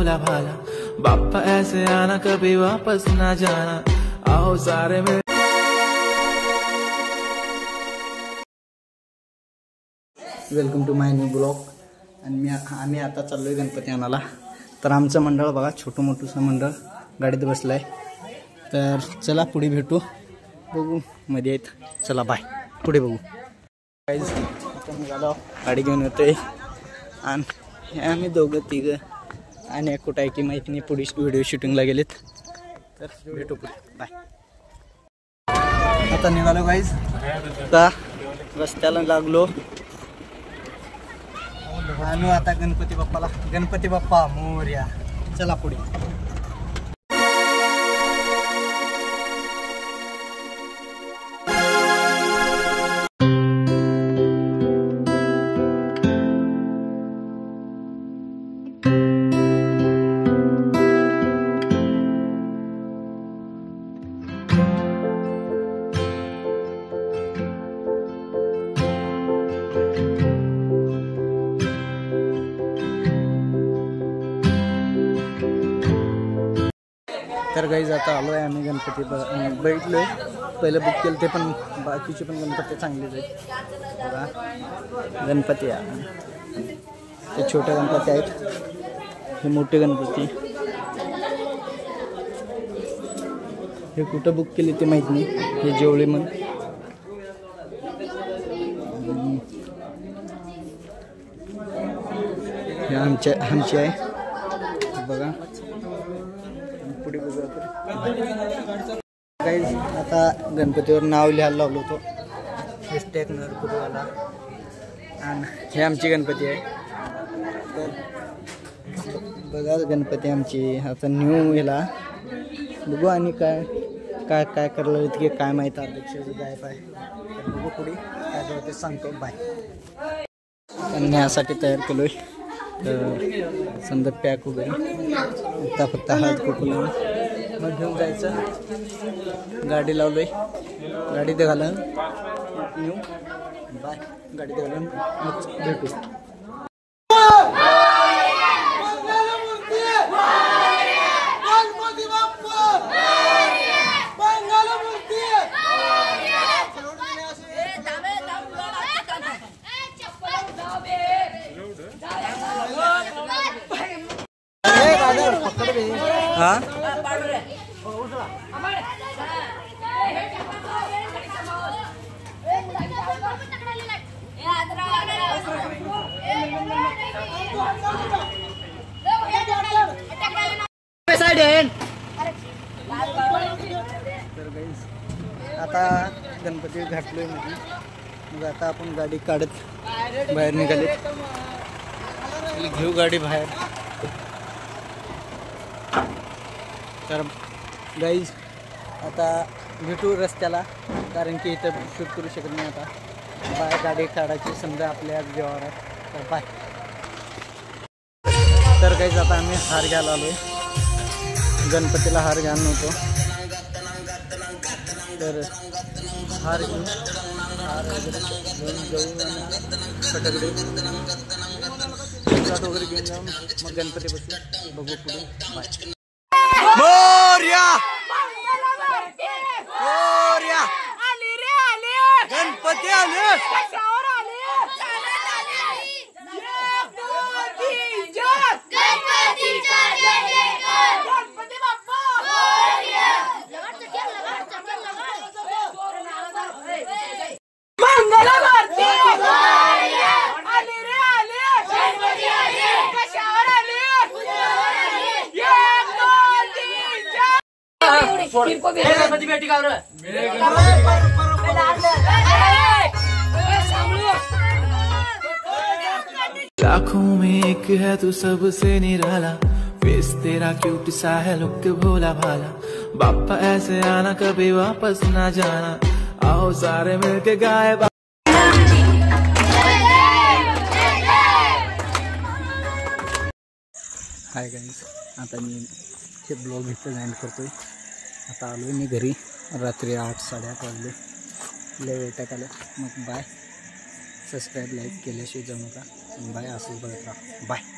भोला भाला, बाप्पा ऐसे आना कभी वापस ना जाना, आओ सारे में। Welcome to my new blog. आणि आम्ही आता चाललोय गणपती आणायला। तर आमचं मंडळ बघा, छोटं मोठंसं मंडळ गाडीत बसलाय। तर चला पुढे भेटू, बघू मध्ये आहेत, चला बाय, पुढे बघू। गाईज आपण निघालो, गाडी घेऊन येतोय आणि आम्ही दोघं तिघं आणि कुठं आहे की माहिती नाही, पुढे व्हिडिओ शूटिंगला गेलेत। तर भेटू पुढे, बाय। आता निघालो गाईज, आता रस्त्याला लागलो आणि आता गणपती बाप्पा मोरया, चला पुढे। तर गाईज आता आलो आहे आम्ही गणपती बैठलोय। पहिलं बुक केलं ते, पण बाकीचे पण गणपती चांगलेच आहेत बघा। गणपती ते छोटे गणपती आहेत, हे मोठे गणपती। हे कुठं बुक केले ते माहीत नाही, हे जेवळे मग हे आमची आहे बघा। पुढे बघू गाईज, आता गणपतीवर नाव लिहायला लावलो होतो, # नरपुरवाला, आणि हे आमची गणपती आहे। तर बघा गणपती आमची आता न्यू ह्याला बघू, आणि काय काय काय करलं की काय माहीत, अध्यक्षाचं गायब आहे। तर बघू पुढे काय करतो ते सांगतो, बाय। आणि ह्यासाठी तयार केलो आहे, तर समजा पॅक वगैरे, आता फक्त हळद कुंकू मग घेऊन जायचं। गाडी लावलोय, गाडी ते घालून न्यू, बाय, गाडी ते घालून मग भेटू। हाँ आता गणपती घातलोय मध्ये, मग आता आपण गाडी काढत बाहेर निघाले, घेऊ गाडी बाहेर। तर गाईज आता भेटू रस्त्याला, कारण की इथं शूट करू शकत नाही आता, बाहेर गाडी काढायची समजा आपल्या व्यवहारात, तर बाय। तर गाईज आता आम्ही हार घ्यायला आलोय, गणपतीला हार घ्यायला नव्हतो, तर हार घेऊन फटाकडे वगैरे घेऊन जाऊन मग गणपती बसू, बघू पुढे, बाय। मोरया मोरया, गणपती आले, लाखों में एक है तू सबसे निराला, फेस तेरा क्यूट सा है, लुक भोला भाला, बाप्पा ऐसे आना कभी वापस ना जाना, आओ सारे मिलके गाए। हाय गाईज, आता मी हे ब्लॉग इथं एंड करतोय। आता आलोय मी घरी, रात्री 8 साडेआठ वाजले, लय वेटाक आलं। मग बाय, सबस्क्राईब लाईक केल्याशिवाय जाऊ नका, बाय, असंच बघत राहा, बाय।